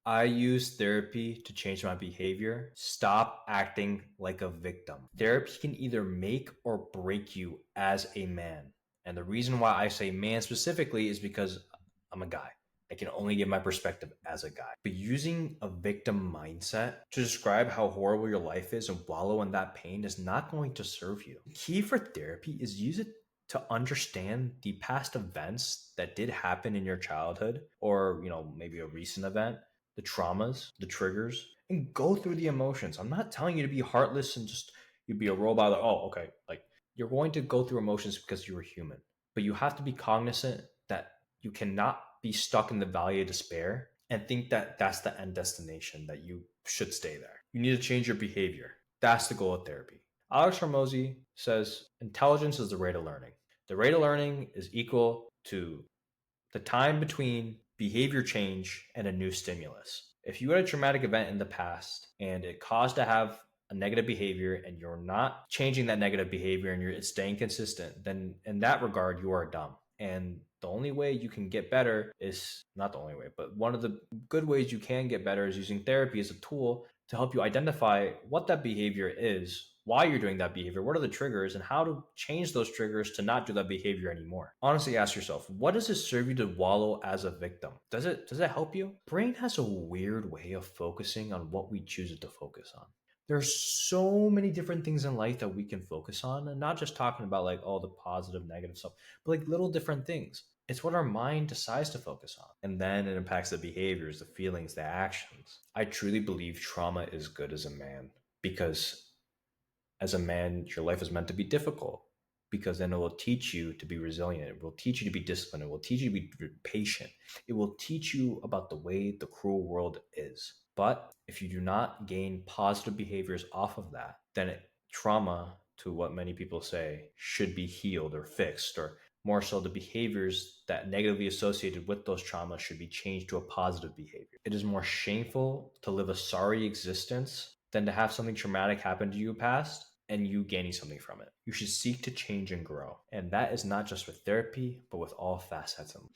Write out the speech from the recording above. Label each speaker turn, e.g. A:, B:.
A: I use therapy to change my behavior. Stop acting like a victim. Therapy can either make or break you as a man. And the reason why I say man specifically is because I'm a guy. I can only give my perspective as a guy. But using a victim mindset to describe how horrible your life is and wallow in that pain is not going to serve you. The key for therapy is use it to understand the past events that did happen in your childhood or, maybe a recent event, the traumas, the triggers, and go through the emotions. I'm not telling you to be heartless and just you be a robot. Like, oh, okay. Like you're going to go through emotions because you're human, but you have to be cognizant that you cannot be stuck in the valley of despair and think that that's the end destination, that you should stay there. You need to change your behavior. That's the goal of therapy. Alex Hormozy says intelligence is the rate of learning. The rate of learning is equal to the time between behavior change and a new stimulus. If you had a traumatic event in the past and it caused to have a negative behavior and you're not changing that negative behavior and you're staying consistent, then in that regard, you are dumb. And the only way you can get better is not the only way, but one of the good ways you can get better is using therapy as a tool to help you identify what that behavior is, why you're doing that behavior, what are the triggers, and how to change those triggers to not do that behavior anymore. Honestly, ask yourself, what does it serve you to wallow as a victim? Does it help you? Brain has a weird way of focusing on what we choose it to focus on. There's so many different things in life that we can focus on, and not just talking about like all the positive, negative stuff, but like little different things. It's what our mind decides to focus on. And then it impacts the behaviors, the feelings, the actions. I truly believe trauma is good as a man because as a man, your life is meant to be difficult because then it will teach you to be resilient. It will teach you to be disciplined. It will teach you to be patient. It will teach you about the way the cruel world is. But if you do not gain positive behaviors off of that, then trauma, to what many people say, should be healed or fixed, or more so the behaviors that negatively associated with those traumas should be changed to a positive behavior. It is more shameful to live a sorry existence than to have something traumatic happen to you past and you gaining something from it. You should seek to change and grow. And that is not just with therapy, but with all facets in life.